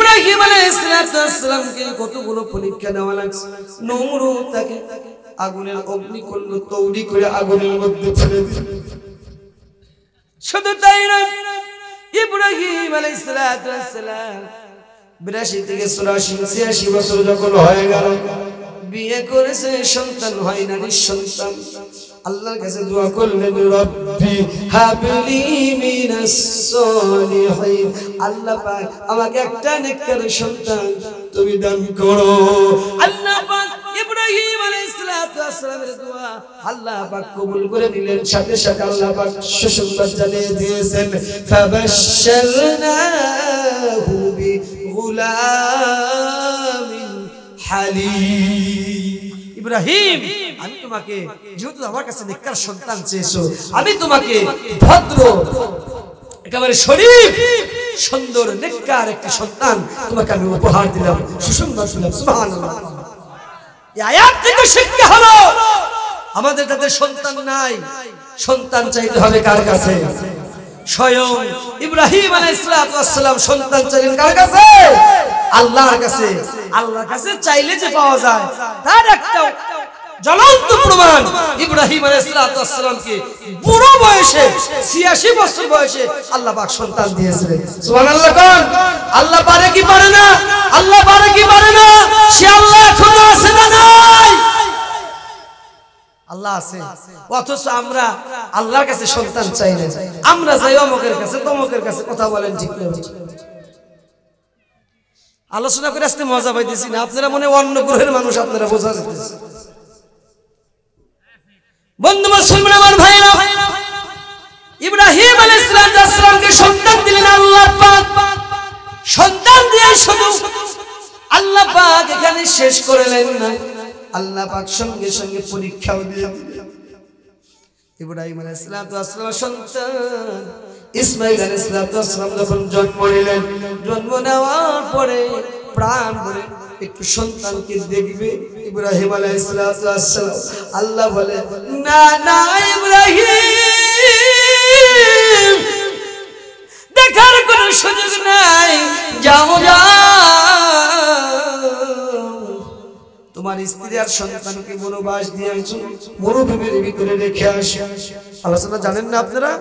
ইব্রাহিম আলাইহিস সালামকে কতগুলো পরীক্ষা দেওয়া লাগছে। নমরুদ তাকে আগুনের অগ্নিকুণ্ড তৈরি করে আগুনের মধ্যে ফেলে দিল। শুধু তাই নয়, ইব্রাহিম আলাইহিস সালাম 82 থেকে 86 বছর যখন হয়ে গেল, বিয়ে করেছে, সন্তান হয় না, নিঃসন্তান। আল্লাহর কাছে দোয়া করলেন, রব্বি হাবলি মিনাস সলিহিন, আল্লাহ পাক আমাকে একটা নেককার সন্তান তুমি দান করো। আল্লাহ পাক ইব্রাহিম আলাইহিস সালামের দোয়া আল্লাহ পাক কবুল করে নিলেন। সাথে সাথে আল্লাহ পাক সুসংবাদ জানিয়ে দিয়েছেন, ফাবাশশারনাহু বিগুলামিন হালিম। ইব্রাহিম, আমি তোমাকে, যেহেতু আমার কাছে নেককার সন্তান চেয়েছো, আমি তোমাকে ভদ্র, একেবারে শরীফ, সুন্দর, নেককার একটি সন্তান তোমাকে আমি উপহার দিলাম, সুসংবাদ দিলাম। সুবহানাল্লাহ। এই আয়াত থেকে শিক্ষা হলো, আমাদের যাদের সন্তান নাই, সন্তান চাইতে হবে কার কাছে? স্বয়ং ইব্রাহিম আলাইহিস সালাম সন্তান চাইলেন কার কাছে? আল্লাহর কাছে। আল্লাহর কাছে চাইলে যে পাওয়া যায়, তার একটা জ্বলন্ত প্রমাণ, ইব্রাহিম আলাইহিস সালামকে বুড়ো বয়সে 86 বছর বয়সে আল্লাহ পাক সন্তান দিয়েছিলেন। সুবহানাল্লাহ। কোন আল্লাহ পারে কি পারে না? আল্লাহ পারে কি পারে না? সে আল্লাহ এখনো আছে না নাই? আল্লাহ আছে, অথচ আমরা আল্লাহর কাছে সন্তান চাই না। আমরা যাই অমুকের কাছে, তমুকের কাছে। কথা বলেন ঠিক না? আলোচনা করে আসতে মজা পাইতেছি না, আপনারা মনে অন্য গ্রহের মানুষ, আপনারা বোঝা যাচ্ছে। বন্ধু মুসলমান আমার ভাইরা, ইব্রাহিম আলাইহিস সালামকে সন্তান দিলেন আল্লাহ পাক। সন্তান দিয়ে শুধু আল্লাহ পাক এখানে শেষ করলেন না, আল্লাহ পাক সঙ্গে সঙ্গে পরীক্ষাও দিয়ে দিলেন। ইব্রাহিম আলাইহিস সালামের সন্তান ইসমাঈল আলাইহিস সালাম যখন জন্ম নিলেন, জন্ম নেওয়ার পরে প্রাণ ভরে একটু সন্তানকে দেখবে ইব্রাহিম আলাইহিস সালাম। আল্লাহ বলে, না না ইব্রাহিম, দেখার কোনো সুযোগ নাই, যাও তোমার স্ত্রী আর সন্তানকে বনবাস দিয়ে আসো, মরুভূমির ভিতরে রেখে আসো। আলোচনা জানেন না আপনারা?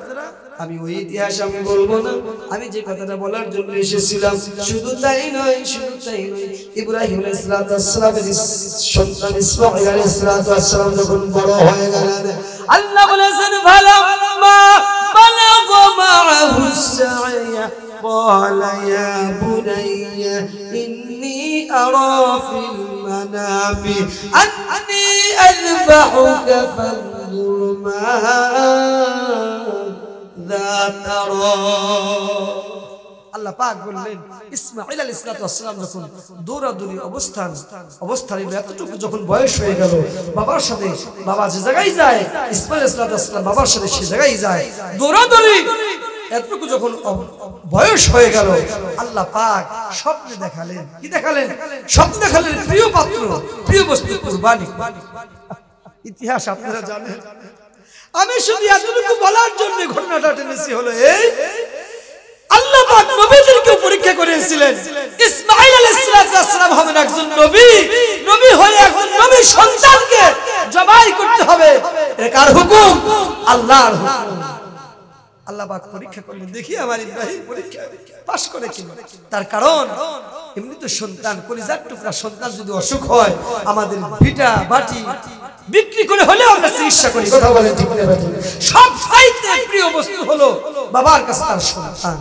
আমি ওই ইতিহাস আমি বলবো না, আমি যে কথাটা বলার জন্য এসেছিলাম। শুধু তাই নয়, শুধু তাই নয়, ইব্রাহিম আলাইহিস সালামের সন্তান ইসমাঈল আলাইহিস সালাম যখন বড় হয়ে গেলেন, আল্লাহ বলেছেন, ফালাম্মা বালাগা মাআহু সা'য়া ক্বালা ইয়া বুনাইয়া ইন্নী আরা ফিল মানামি আন্নী আযবাহুকা ফানজুর মাযা। আল্লাহ পাক বললেন, ইসমাঈল আলাইহিস সালাম যখন দৌড়াদৌড়ি অবস্থায় এতটুকু যখন বয়স হয়ে গেল, বাবার সাথে, বাবা যে জায়গায় যায়, ইসমাঈল আলাইহিস সালাম বাবার সাথে সে জায়গায় যায়, দৌড়াদৌড়ি এতটুকু যখন বয়স হয়ে গেল, আল্লাহ পাক স্বপ্নে দেখালেন। কি দেখালেন? স্বপ্ন দেখালেন প্রিয় পাত্র, প্রিয় বস্তু কুরবানি। ইতিহাস আপনারা জানেন, আমি শুধু এতটুকু বলার জন্য ঘটনাটা টেনেছি। হলো এই, আল্লাহ পাক নবীদেরকে পরীক্ষা করেছিলেন। ইসমাঈল আলাইহিস সালাম হবেন একজন নবী, নবী হয়ে একজন নবীর সন্তানকে জবাই করতে হবে। এটা কার হুকুম? আল্লাহর হুকুম। আল্লাহ পাক পরীক্ষা করলেন, দেখি আমার ইব্রাহিম পরীক্ষা পাস করে কিনা। তার কারণ এমনি তো সন্তান, কলিজার টুকরা সন্তান যদি অসুখ হয়, আমাদের ভিটা বাটি বিক্রি করে হলেও আমরা চিকিৎসা করি। কথা বলেন ঠিক না? সবচাইতে প্রিয় বস্তু হলো বাবার কাছে তার সন্তান।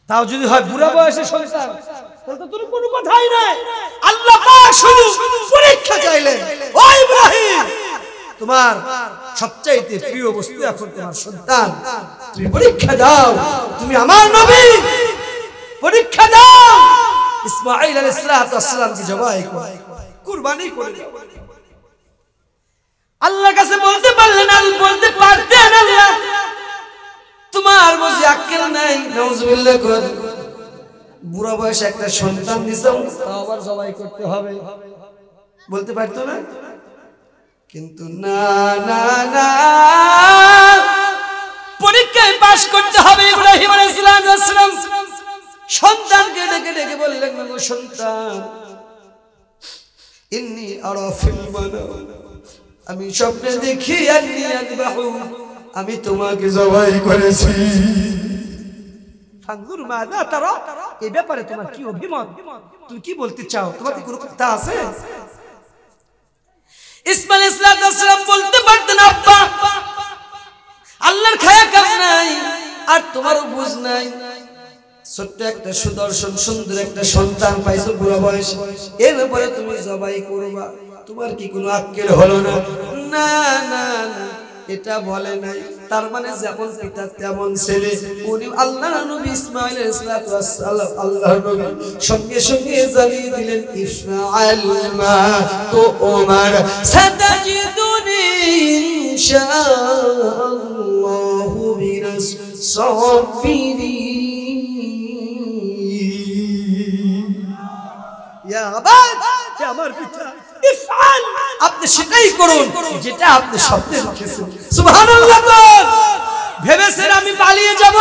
তাও যদি হয় বুড়া বয়সের সন্তান, তাহলে তো তোর কোনো কথাই নাই। আল্লাহ পাক শুধু পরীক্ষা চাইলেন, ও ইব্রাহিম, তোমার সবচাইতে প্রিয় বস্তু এখন তোমার সন্তান, তুমি পরীক্ষা দাও, তুমি আমার নবী, পরীক্ষা দাও। ইসমাঈল আলাইহিস সালামকে জবাই করে কুরবানি করে আল্লাহর কাছে বলতে পারলেন, বলতে পারতেন, আল্লাহ তোমার বুঝি আক্কেল নাই? নাউজুবিল্লাহ। বুড়া বয়সে একটা সন্তান দিছো, তাও আবার জবাই করতে হবে, বলতে পারতো না? কিন্তু না না না, পরীক্ষায় পাস করতে হবে। ইব্রাহিম আলাইহিস সালাম সন্তানকে সন্তানকে ডেকে ডেকে বললেন, গো সন্তান, ইন্নী আরা ফিল মানাম, আমি স্বপ্নে দেখি আন্নী আযবাহু, আমি তোমাকে জবাই করেছি। ফানজুর মাযা তারা, এই ব্যাপারে তোমার কি অভিমত, তুমি কি বলতে চাও, তোমার কি কোনো কথা আছে? ইসমাঈল আলাইহিস সালাম বলতে পারতেন, আব্বা আল্লাহর খায়া কাম নাই, আর তোমারও বুঝ নাই, ছোট্ট একটা সুদর্শন সুন্দর একটা সন্তান পাইছো বুড়া বয়স, এরপরে তুমি জবাই করবা, তোমার কি কোনো আক্কেল হলো না? না না না, এটা বলে নাই। তার মানে যেমন পিতা তেমন ছেলে, উনি আল্লাহর নবী ইসমাঈল আলাইহিস সালাম আল্লাহর নবী সঙ্গে সঙ্গে জানিয়ে দিলেন, ইসমাঈল মা তো ওমর সাতাজিদুনি ইনশাআল্লাহু মিনাস সাবিরিন। ইয়া আবাদ, হে আমার পিতা, ইফআল, আপনি সেটাই করুন যেটা আপনি স্বপ্নে দেখেছেন। সুবহানাল্লাহ। ভেবেছেন আমি পালিয়ে যাব,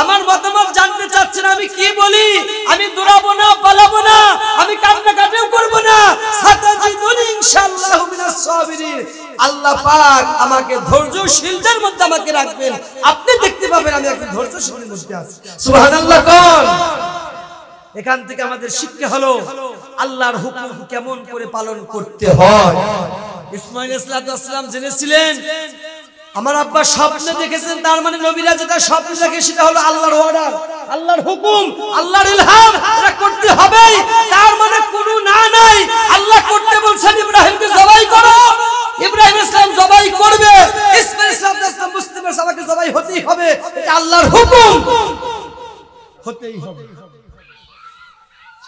আমার মতামত জানতে চাচ্ছেন, আমি কি বলি, আমি দৌড়াবো না, পালাবো না, আমি কান্নাকাটিও করব না, সাতাজিদুনি ইনশাআল্লাহু মিনাস সাবিরিন, আল্লাহ পাক আমাকে ধৈর্যশীলদের মধ্যে আমাকে রাখবেন, আপনি দেখতে পাবেন আমি একজন ধৈর্যশীলের মধ্যে আছি। সুবহানাল্লাহ। কোন এখান থেকে আমাদের শিক্ষা হলো আল্লাহর হুকুম কেমন করে পালন করতে হয়। ইসমাঈল আলাইহিস সালাম জেনেছিলেন, আমার আব্বা স্বপ্নে দেখেছেন, তার মানে নবীরা যেটা স্বপ্নে দেখে সেটা হলো আল্লাহর অর্ডার, আল্লাহর হুকুম, আল্লাহর ইলহাম, এটা করতে হবে। তার মানে কোনো না নাই, আল্লাহ করতে বলছেন ইব্রাহিমকে জবাই করো, ইব্রাহিম ইসলাম জবাই করবে, ইসমাঈল ইসলাম বুঝতে পারছে আমাকে জবাই হতেই হবে, এটা আল্লাহর হুকুম, হতেই হবে।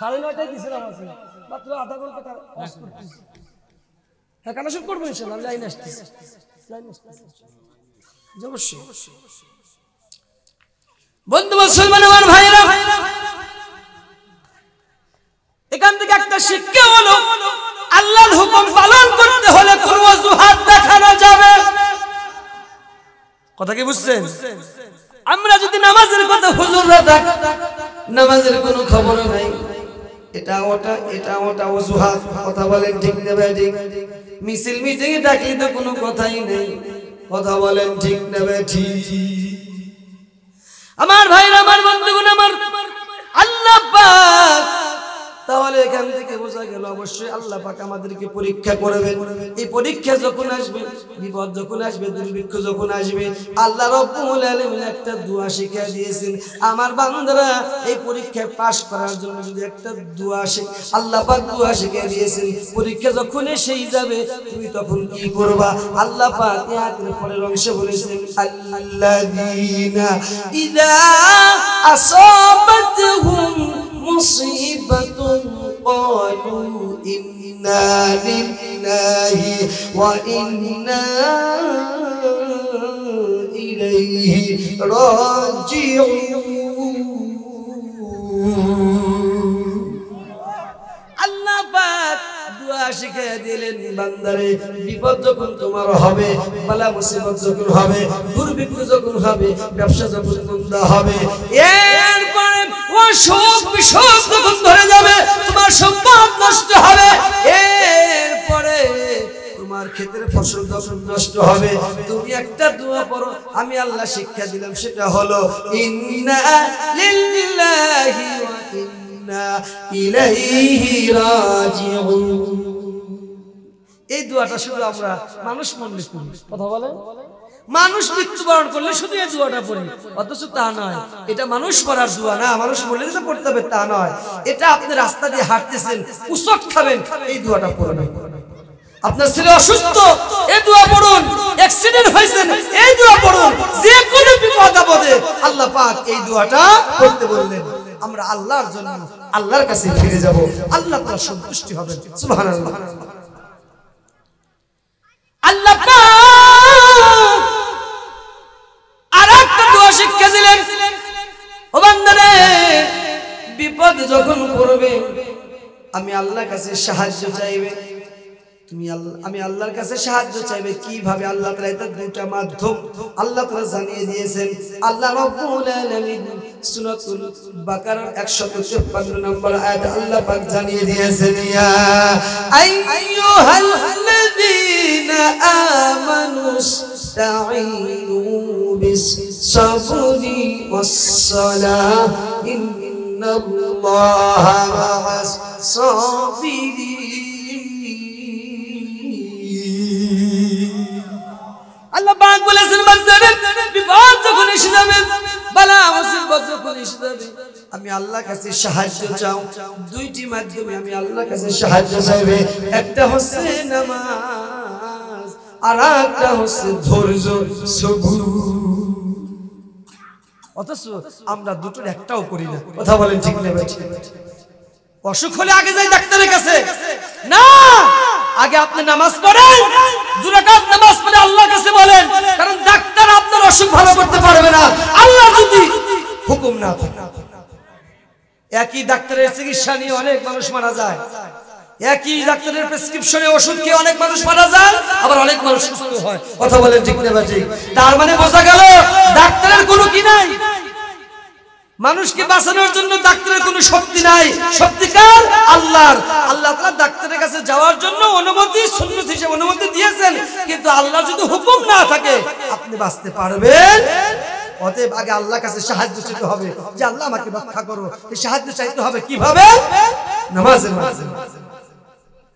9:30 দিছিলাম আছে, মাত্র আধা ঘন্টা কাজ করতেছি। হ্যাঁ, কানেকশন করবো ইনশাআল্লাহ, লাইন আসতেছে, লাইন আসতেছে অবশ্যই। বন্ধু মুসলমান আমার ভাইরা, এখান থেকে একটা শিক্ষা হলো আল্লাহর হুকুম পালন করতে হলে কোনো অজুহাত দেখানো যাবে। কথা কি বুঝছেন? আমরা যদি নামাজের কথা, হুজুররা দেখ নামাজের কোনো খবর নাই, এটা ওটা অজুহাত, কথা বলেন ঠিক না ভাই? ঠিক। মিছিল মিটিং এ ডাকলে তো কোনো কথাই নেই, কথা বলেন ঠিক না ভাই? ঠিক। আমার ভাইরা, আমার বন্ধুগণ, আমার আল্লাহ পাক, তাহলে এখান থেকে বোঝা গেল অবশ্যই আল্লাহ পাক আমাদেরকে পরীক্ষা করবেন। এই পরীক্ষা যখন আসবে, বিপদ যখন আসবে, দুর্ভিক্ষ যখন আসবে, আল্লাহ রাব্বুল আলামিন একটা দোয়া শিখিয়ে দিয়েছেন, আমার বান্দারা এই পরীক্ষায় পাস করার জন্য যদি একটা দোয়া শিখে, আল্লাহ পাক দোয়া শিখিয়ে দিয়েছেন, পরীক্ষা যখন এসেই যাবে তুমি তখন কি করবা? আল্লাহ পাক আয়াতের পরের অংশে বলেছেন, আল্লাযীনা ইযা আসাবাতহুম মুসিবাতুন ক্বালু ইন্না লিল্লাহি ওয়া ইন্না ইলাইহি রাজিউন। আল্লাহ পাক দোয়া শিখিয়ে দিলেন, বান্দারে বিপদ যখন তোমার হবে, বালা মুসিবত যখন হবে, দুর্ভিক্ষ যখন হবে, ব্যবসা যখন মন্দ হবে, এরপরে অসুখ বিসুখ যখন ধরে যাবে, তোমার সম্পদ নষ্ট হবে, এরপরে তোমার ক্ষেতের ফসল যখন নষ্ট হবে, তুমি একটা দোয়া পড়ো, আমি আল্লাহ শিক্ষা দিলাম, সেটা হলো ইন্না লিল্লাহি ওয়া ইন্না ইলাইহি রাজিউন। এই দোয়াটা শুধু আমরা মানুষ মরলে করি, কথা বলে, মানুষ মৃত্যুবরণ করলে শুধু এই দোয়াটা পড়ি, অথচ তা নয়, এটা মানুষ করার দোয়া না, মানুষ মরলে যেটা পড়তে হবে তা নয়, এটা আপনি রাস্তা দিয়ে হাঁটতেছেন, উচক খাবেন, এই দোয়াটা পড়বেন। আপনার ছেলে অসুস্থ, এই দোয়া পড়ুন, অ্যাক্সিডেন্ট হয়েছে, এই দোয়া পড়ুন, যে কোনো বিপদ আপদে আল্লাহ পাক এই দোয়াটা পড়তে বললেন। আমরা আল্লাহর জন্য আল্লাহর কাছে ফিরে যাব, আল্লাহ তাআলা সন্তুষ্টি হবেন। সুবহানাল্লাহ। আল্লাহ পাক আরেকটা দোয়া শিক্ষা দিলেন, ও বান্দারে বিপদ যখন পড়বে আমি আল্লাহর কাছে সাহায্য চাইবে, আমি আল্লাহর কাছে সাহায্য চাইবে কিভাবে? আল্লাহ তাআলা এটা দুটো মাধ্যম আল্লাহ তাআলা জানিয়ে দিয়েছেন। আল্লাহ রাব্বুল আলামিন সূরাতুল বাকারার 153 নম্বর আয়াতে আল্লাহ পাক জানিয়ে দিয়েছেন, ইয়া আইয়ুহাল্লাযীনা আমানু ইসতাঈনু বিস-সাবরি ওয়াস-সালাহ ইন্নাল্লাহা মা'আস-সাবিরিন। আল্লাহ পাক বলেছেন বান্দারে বিপদ যখন এসে যাবে, বালা মুসিবত যখন এসে যাবে, আমি আল্লাহর কাছে সাহায্য চাও। দুইটি মাধ্যমে আমি আল্লাহর কাছে সাহায্য চাইবে, একটা হচ্ছে নামাজ আর একটা হচ্ছে ধৈর্য সবুর। অথচ আমরা দুটোর একটাও করি না। কথা বলেন ঠিক না ভাই? অসুখ হলে আগে যাই ডাক্তারের কাছে না, আগে আপনি নামাজ পড়েন, 2 রাকাত নামাজ পড়ে আল্লাহর কাছে বলেন, কারণ ডাক্তার আপনার অসুখ ভালো করতে পারবে না আল্লাহ যদি হুকুম না থাকে। একই ডাক্তারের চিকিৎসা নিয়ে অনেক মানুষ মারা যায়, একই ডাক্তারের প্রেসক্রিপশনে ওষুধ খেয়ে অনেক মানুষ মারা যায়, আবার অনেক মানুষ সুস্থ হয়। কথা বলেন ঠিক না ভাই? তার মানে বোঝা গেল ডাক্তারের কোনো কি নাই, মানুষকে বাঁচানোর জন্য ডাক্তারের কোনো শক্তি নাই, শক্তিকার আল্লাহর। আল্লাহ তাআলা ডাক্তারের কাছে যাওয়ার জন্য অনুমতি সুন্নাত হিসেবে অনুমতি দিয়েছেন, কিন্তু আল্লাহর যদি হুকুম না থাকে আপনি বাঁচতে পারবেন? অতএব আগে আল্লাহর কাছে সাহায্য চাইতে হবে, যে আল্লাহ আমাকে রক্ষা করো। এই সাহায্য চাইতে হবে কিভাবে? নামাজের মাধ্যমে।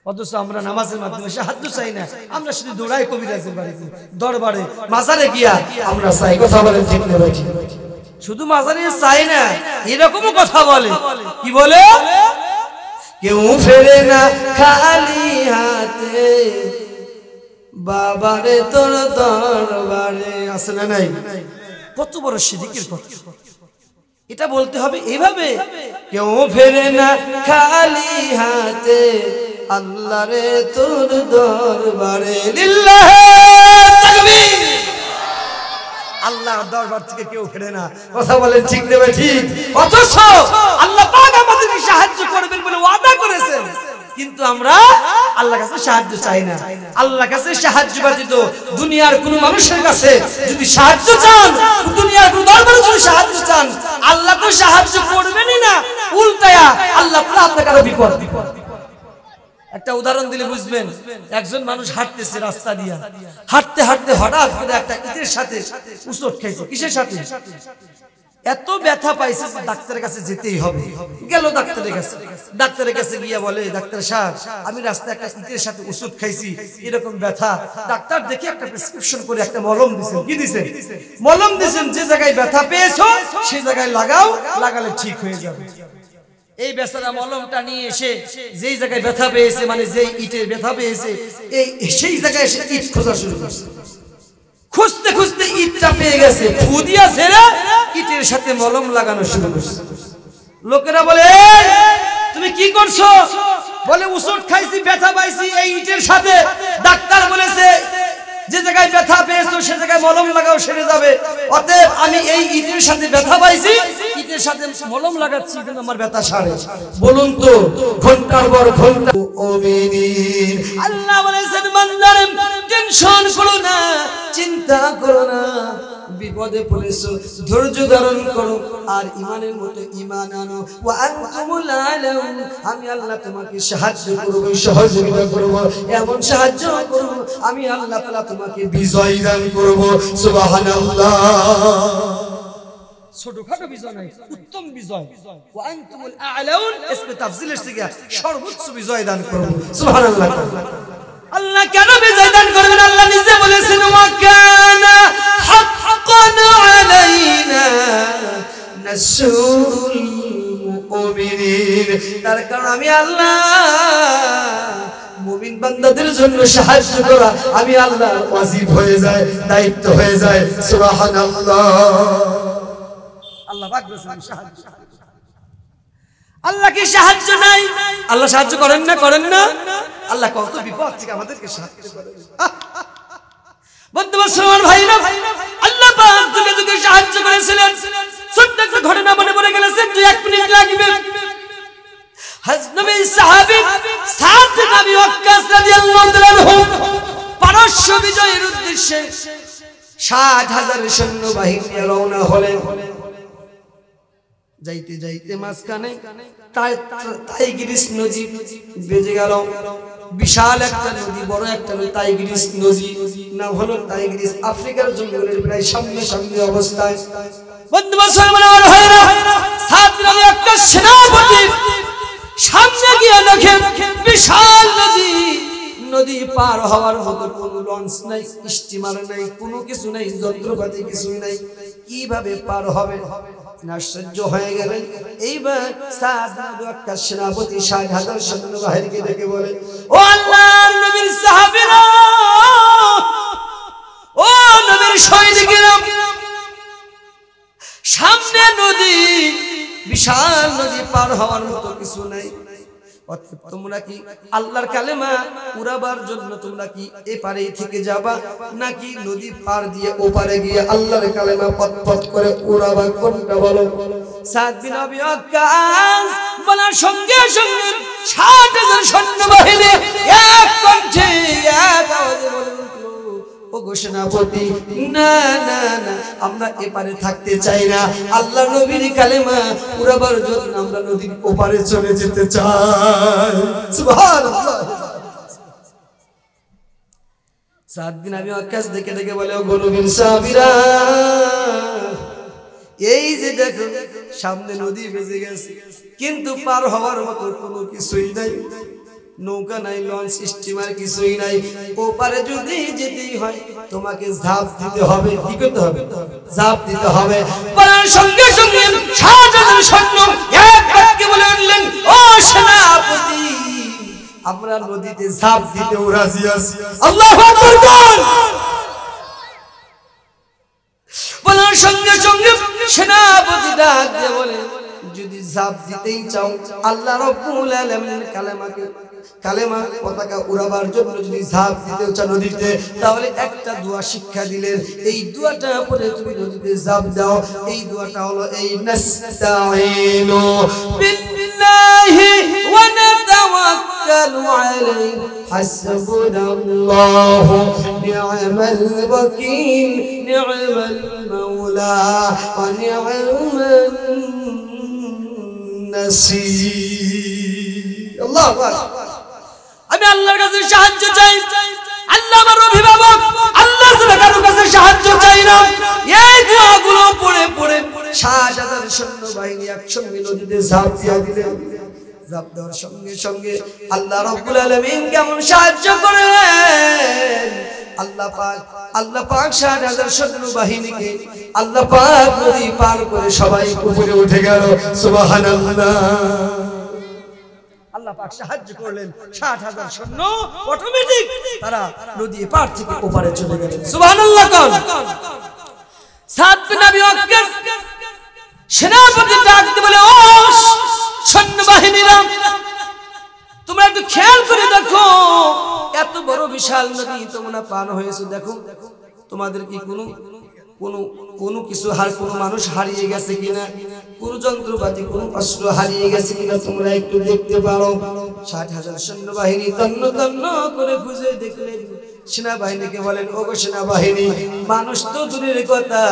অথচ আমরা নামাজের মাধ্যমে সাহায্য চাই না, আমরা শুধু দৌড়াই কবিরাজের বাড়িতে, দরবারে, মাজারে গিয়া আমরা চাই। কথা বলেন ঠিক না ভাই? শুধু মাজারে চাই না, এরকমও কথা বলে, কি বলে? কেউ ফেরে না খালি হাতে, বাবারে তোর দরবারে। আছে না নাই? কত বড় শিরকের কথা! এটা বলতে হবে এইভাবে, কেউ ফেরে না খালি হাতে, আল্লাহরে তোর দরবারে। লিল্লাহি তাকবীর। আল্লাহর দরবার থেকে কেউ ফেরে না। কথা বলেন ঠিক দেবে ঠিক? অথচ আল্লাহ পাক আমাদেরকে সাহায্য করবেন বলে ওয়াদা করেছেন, কিন্তু আমরা আল্লাহর কাছে সাহায্য চাই না। আল্লাহর কাছে সাহায্য ব্যতীত দুনিয়ার কোন মানুষের কাছে যদি সাহায্য চান, দুনিয়ার কোন দরবারে যদি সাহায্য চান, আল্লাহ তো সাহায্য করবেনই না, উল্টায়া আল্লাহ তাআলা আপনাকে আরো বিপদ। একটা উদাহরণ দিলে বুঝবেন। একজন মানুষ হাঁটতেছে রাস্তা দিয়ে, হাঁটতে হাঁটতে হঠাৎ করে একটা ইটের সাথে উচট খাইছে। কিসের সাথে? এত ব্যথা পাইছে, ডাক্তারের কাছে যেতেই হবে। গেল ডাক্তারের কাছে, ডাক্তারের কাছে গিয়ে বলে, ডাক্তার সাহেব আমি রাস্তায় একটা ইটের সাথে উচট খাইছি, এরকম ব্যথা। ডাক্তার দেখে একটা প্রেসক্রিপশন করে একটা মলম দিয়েছেন। কি দিয়েছেন? মলম দিয়েছেন, যে জায়গায় ব্যথা পেয়েছো সেই জায়গায় লাগাও, লাগালে ঠিক হয়ে যাবে। এই বেচারা মলমটা নিয়ে এসে যেই জায়গায় ব্যথা পেয়েছে, মানে যেই ইটের ব্যথা পেয়েছে, সেই জায়গায় এসে ইট খোঁজা শুরু করছে। খুঁজতে খুঁজতে ইটটা পেয়ে গেছে, ফু দিয়া ছেড়ে ইটের সাথে মলম লাগানো শুরু করছে। লোকেরা বলে, তুমি কি করছো? বলে, উচট খাইছি, ব্যথা পাইছি এই ইটের সাথে। ডাক্তার বলেছে যে জায়গায় ব্যথা পেয়েছো সে জায়গায় মলম লাগাও, সেরে যাবে। অতএব আমি এই ইটের সাথে ব্যথা পাইছি, ইটের সাথে মলম লাগাচ্ছি, কিন্তু আমার ব্যথা সারে। বলুন তো, ঘন্টার পর ঘন্টা। আল্লাহ বলেছেন, বান্দারে টেনশন করো না, চিন্তা করো না, বিপদে পড়েছো, ধৈর্য ধারণ করো আর ইমানের মতো ইমান আনো। ওয়া আনতুমুল আলাউন, আমি আল্লাহ তোমাকে সাহায্য করব, সহযোগিতা করব, এমন সাহায্য করব আমি আল্লাহ তাআলা তোমাকে বিজয় দান করব। সুবহানাল্লাহ। ছোটখাটো বিজয় নাই, উত্তম বিজয়। ওয়া আনতুমুল আলাউন ইসমে তাফজিলের সিগা, সর্বোচ্চ বিজয় দান করব। সুবহানাল্লাহ। আল্লাহ কেন বিজয় দান করবেন? আল্লাহ নিজে বলেছেন, ওয়া কানা হাক্কান আলাইনা নাসরুল মুমিনিন। তার কারণ আমি আল্লাহ মুমিন বান্দাদের জন্য সাহায্য করা আমি আল্লাহ ওয়াজিব হয়ে যায়, দায়িত্ব হয়ে যায়। সুবহানাল্লাহ। আল্লাহ পাক বলেছেন সাহায্য। আল্লাহ কি সাহায্য নাই? আল্লাহ সাহায্য করেন না? করেন না? আল্লাহ কত বিপদ থেকে আমাদেরকে সাহায্য করেন। বন্ধু মুসলমান ভাইরা, আল্লাহ পাক যুগে যুগে সাহায্য করেছিলেন। ছোট্ট একটা ঘটনা মনে পড়ে গেছে, 2-1 মিনিট লাগবে। হযরত নবী সাহাবী সাদ বিন আবি ওয়াক্কাস রাদিয়াল্লাহু তাআলা বিজয়ের উদ্দেশ্যে ৬০,০০০ সৈন্যবাহিনী রওনা হলেন। যাইতে যাইতে মাঝখানে টাইগ্রিস নদী বেজে গেল। বিশাল একটা নদী, বড় একটা নদী, টাইগ্রিস নদী। নাম হলো টাইগ্রিস। আফ্রিকার জঙ্গলের প্রায় সামনে সামনে অবস্থায় বন্ধু মুসলমান ভাইরা, সাদ নামে একটা সেনাপতি সামনে গিয়ে দেখেন বিশাল নদী। নদী পার হওয়ার মতো কোনো লঞ্চ নাই, স্টিমার নাই, কোনো কিছু নাই, যন্ত্রপাতি কিছুই নাই। কিভাবে পার হবে? আশ্চর্য হয়ে গেলেন। এইবার সাদ নামে একটা সেনাপতি ৬০,০০০ সৈন্যবাহিনীকে ডেকে বলে, ও আল্লাহর নবীর সাহাবীরা, ও নবীর সৈনিকেরা, সামনে নদী, বিশাল নদী, পার হওয়ার মতো কিছু নাই। তোমরা কি আল্লাহর কালেমা উড়াবার জন্য তোমরা কি এপারে থেকে যাবা, নাকি নদী পার দিয়ে ওপারে গিয়ে আল্লাহর কালেমা পথ করে উড়াবা? কোনটা বলো? সাদ বিন আবি ওয়াক্কাস বলার সঙ্গে সঙ্গে ৬০,০০০ সৈন্যবাহিনী এক কণ্ঠে এক আওয়াজে বলে উঠলো, ও ঘোষণাপতি, না না না, আমরা এপারে থাকতে চাই না। আল্লাহ নবীর কালেমা উড়াবার জন্য আমরা নদীর ওপারে চলে যেতে চাই। সুবহানাল্লাহ। সাদ বিন আবি ওয়াক্কাস দেখে দেখে বলে, ও নবীর সাহাবীরা, এই যে দেখো সামনে নদী ভেসে গেছে, কিন্তু পার হওয়ার মতো কোনো কিছুই নাই, নৌকা নাই, লঞ্চ, স্টিমার কিছুই নাই। ওপারে যদি যেতেই হয় তোমাকে ঝাঁপ দিতে হবে। কি করতে হবে? ঝাঁপ দিতে হবে। বলার সঙ্গে সঙ্গে ৬০,০০০ সৈন্য এক বাক্যে বলে উঠলেন, ও সেনাপতি, আমরা নদীতে ঝাঁপ দিতে রাজি আছি। আল্লাহু আকবার বল। বলার সঙ্গে সঙ্গে সেনাপতি ডাক দিয়ে বলে, যদি ঝাঁপ দিতেই চাও আল্লাহ রাব্বুল আলামিনের কালেমা পতাকা উড়াবার জন্য যদি ঝাঁপ দিতে চাও নদীতে, তাহলে একটা দোয়া শিক্ষা দিলেন। এই দোয়াটা পড়ে তুমি নদীতে ঝাঁপ দাও। এই দোয়াটা হলো এই, নাস্তাঈনু বিল্লাহি ওয়া নাতাওয়াক্কালু আলাইহি হাসবুনাল্লাহু নি'মাল ওয়াকিল নি'মাল মাওলা ওয়া নি'মান নাসীর। আল্লাহু আকবার। আমি আল্লাহর কাছে সাহায্য চাই। আল্লাহ আমার অভিভাবক, আল্লাহ ছাড়া কারো কাছে সাহায্য চাই না। এই দোয়াগুলো পড়ে পড়ে ৬০,০০০ সৈন্যবাহিনী একসঙ্গে নদীতে ঝাঁপ দিয়ে দিলেন। ঝাঁপ দেওয়ার সঙ্গে সঙ্গে আল্লাহ রাব্বুল আলামিন কেমন সাহায্য করেন। আল্লাহ পাক ৬০,০০০ সৈন্যবাহিনীকে আল্লাহ পাক নদী পার করে সবাই উপরে উঠে গেল। সুবহানাল্লাহ। আল্লাহ পাক সাহায্য করলেন। ৬০,০০০ সৈন্য অটোমেটিক তারা নদী পার থেকে ওপারে চলে গেল। সুবহানাল্লাহ। সাদ বিন আবি ওয়াক্কাস সেনাপতি ডাক দিয়ে বলে, ও সৈন্যবাহিনীরা, তোমরা একটু খেয়াল করে দেখো, এত বড় বিশাল নদী তোমরা পার হয়েছো, দেখো তোমাদের কি কোনো কিছু কোনো মানুষ হারিয়ে গেছে কিনা, কোন যন্ত্রপাতি, কোন অস্ত্র হারিয়ে গেছে কিনা তোমরা একটু দেখতে পারো। ৬০,০০০ সৈন্যবাহিনী তন্ন তন্ন করে খুঁজে দেখলেন। সেনাবাহিনীকে বলেন, ও সেনাবাহিনী, মানুষ তো দূরের কথা,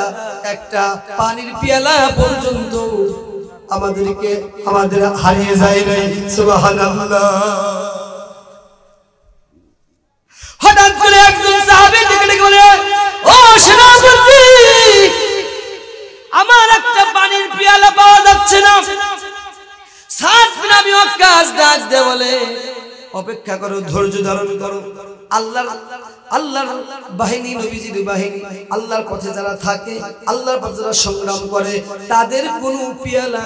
একটা পানির পেয়ালা পর্যন্ত আমাদের হারিয়ে যায় নাই। সুবহানাল্লাহ। হঠাৎ করে একজন সাহাবী ডেকে ডেকে বলে, ও সেনাপতি, আমার একটা পানির পেয়ালা পাওয়া যাচ্ছে না। সাদ বিন আবি ওয়াক্কাস ডাক দিয়ে বলে, অপেক্ষা করো, ধৈর্য ধারণ করো। আল্লাহর বাহিনী, নবীজির বাহিনী, আল্লাহর পথে যারা থাকে, আল্লাহর পথে যারা সংগ্রাম করে, তাদের কোনো পেয়ালা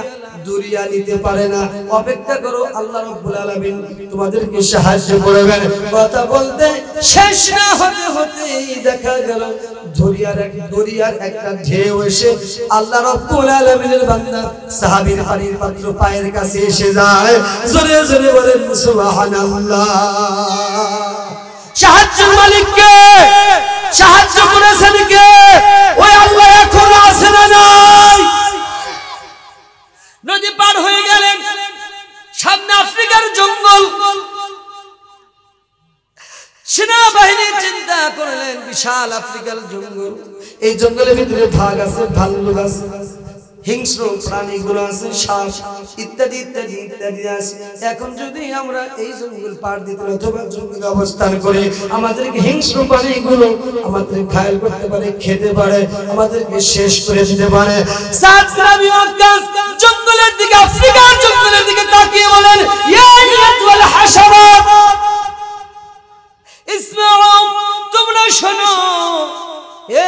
দরিয়া নিতে পারে না। অপেক্ষা করো, আল্লাহ রাব্বুল আলামিন তোমাদেরকে সাহায্য করবেন। কথা বলতে শেষ না হতে হতেই দেখা গেল দরিয়ার একটা ঢেউ এসে আল্লাহ রাব্বুল আলামিনের বান্দা সাহাবীর পানির পাত্র পায়ের কাছে এসে যায়। জোরে জোরে বলেন সুবহানাল্লাহ। সাহায্যের মালিক কে? সাহায্য করেছেন কে? ওই আল্লাহ এখন আছে না নাই? নদী পার হয়ে গেলেন, সামনে আফ্রিকার জঙ্গল। সেনাবাহিনী চিন্তা করলেন, করেন বিশাল আফ্রিকার জঙ্গল, এই জঙ্গলের ভিতরে ভাগ আছে, ভাল্লুক আছে, হিংস্র প্রাণীগুলো আছে, সাপ ইত্যাদি ইত্যাদি ইত্যাদি আছে। এখন যদি আমরা এই জঙ্গল পার দিতে অথবা জঙ্গলে অবস্থান করি, আমাদেরকে হিংস্র প্রাণীগুলো আমাদের ঘায়েল করতে পারে, খেতে পারে, আমাদেরকে শেষ করে দিতে পারে। জঙ্গলের দিকে, আফ্রিকার জঙ্গলের দিকে তাকিয়ে বলেন, ইয়া আইয়াতুল হাশারাত ইসমাউ, তোমরা শোনো, এ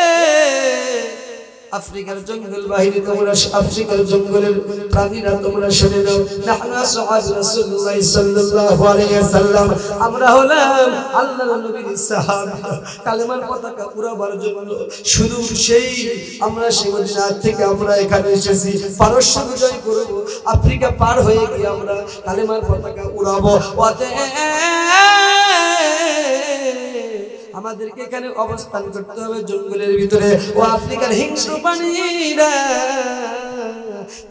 আফ্রিকার জঙ্গল বাহিনী, তোমরা আফ্রিকার জঙ্গলের প্রাণীরা তোমরা শুনে নাও। নাহনু আসহাবু রাসূলুল্লাহ সাল্লাল্লাহু আলাইহি ওয়াসাল্লাম, আমরা হলাম আল্লাহর নবীর সাহাবা। কালেমার পতাকা উড়াবার জন্য শুধু সেই আমরা সেই মদিনা থেকে আমরা এখানে এসেছি, পারস্য বিজয় করব, আফ্রিকা পার হয়ে গিয়ে আমরা কালেমার পতাকা উড়াবো। আমাদেরকে এখানে অবস্থান করতে হবে জঙ্গলের ভিতরে। ও আফ্রিকার হিংস্র প্রাণীরা,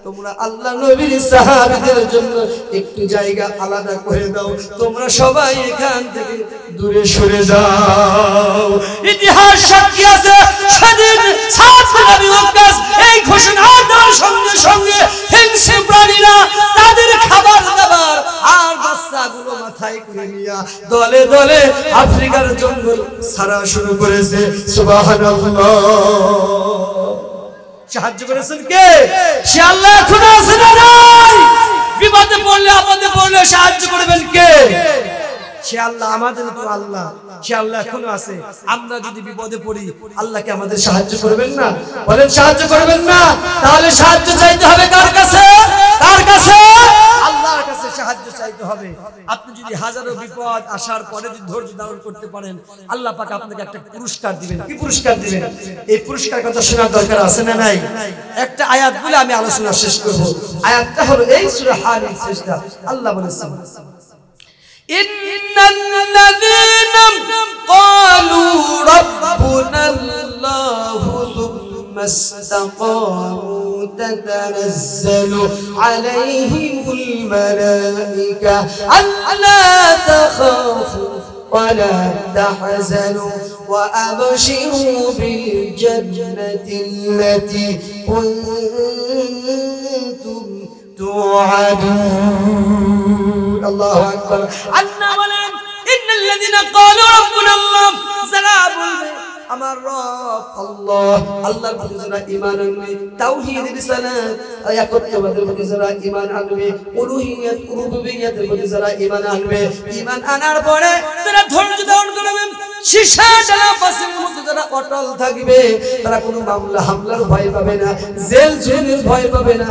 তোমরা আল্লাহ নবীর সাহাবীদের জন্য একটু জায়গা আলাদা করে দাও, তোমরা সবাই এখান থেকে দূরে সরে যাও। ইতিহাস সাক্ষী আছে, সেদিন সাদ বিন আবি ওয়াক্কাস এই ঘোষণা দেওয়ার সঙ্গে সঙ্গে হিংস্র প্রাণীরা তাদের খাবার দাবার আর বাচ্চাগুলো মাথায় করে নিয়ে দলে দলে আফ্রিকার জঙ্গল ছাড়া শুরু করেছে। সুবহানাল্লাহ। সাহায্য করেছেন কে? সে আল্লাহ এখন আছে না নাই? বিপদে পড়লে আপদে পড়লে সাহায্য করবেন কে? সে আল্লাহ, আমাদের তো আল্লাহ, সে আল্লাহ এখনো আছে। আমরা যদি বিপদে পড়ি, আল্লাহকে আমাদের সাহায্য করবেন না? বলেন সাহায্য করবেন না? তাহলে সাহায্য চাইতে হবে কার কাছে? কার কাছে? আল্লাহর কাছে সাহায্য চাইতে হবে। আপনি যদি হাজারো বিপদ আসার পরে যদি ধৈর্য ধারণ করতে পারেন, আল্লাহ পাক আপনাকে একটা পুরস্কার দিবেন। কি পুরস্কার দিবেন? এই পুরস্কার কথা শোনার দরকার আছে না নাই? একটা আয়াত বলে আমি আলোচনা শেষ করব। আয়াতটা হলো এই সূরা হামিদ শেষটা। আল্লাহ বলেছেন, ইন্নাল্লাযীনা ক্বালু রাব্বুনাল্লাহু থুম্মা ইসতাকামু তাতানাজ্জালু আলাইহিমুল মালায়েকা আল্লা তাখাফু ওয়া লা তাহজানু ওয়া আবশিরু বিল জান্নাতিল্লাতী কুনতুম তুআদুন। আল্লাহু আকবার। আল্লাহ বলেন, ইন্নাল্লাযীনা ক্বালু রাব্বুনাল্লাহ, যারা বলবে আমার রব আল্লাহ, আল্লাহর প্রতি যারা ঈমান আনবে, তাওহীদ রিসালাত একত্ববাদের প্রতি যারা ঈমান আনবে, উলুহিয়্যাত রুবুবিয়্যাতের প্রতি যারা ঈমান আনবে, ঈমান আনার পরে যারা ধৈর্য ধারণ করবে, সীসা ডালা পাশের মতো যারা অটল থাকবে, তারা কোনো মামলা হামলার ভয় পাবে না, জেল জুলুমের ভয় পাবে না,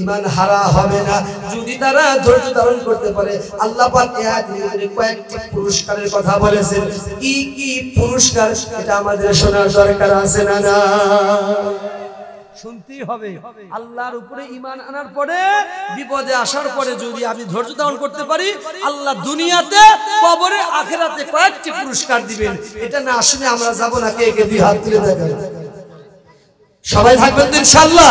ঈমান হারা হবে না। যদি তারা ধৈর্য ধারণ করতে পারে, আল্লাহ পাক এই আয়াতে কয়েকটি পুরস্কারের কথা বলেছেন। কি কি পুরস্কার, এটা আমাদের শোনার দরকার আছে না? না, শুনতেই হবে। আল্লাহর উপরে ঈমান আনার পরে, বিপদে আসার পরে যদি আমি ধৈর্য ধারণ করতে পারি, আল্লাহ দুনিয়াতে কবরে আখিরাতে কয়েকটি পুরস্কার দিবেন। এটা না শুনে আমরা যাব না? কে কে দুই হাত তুলে দেখাবেন? সবাই থাকবেন তো ইনশাআল্লাহ।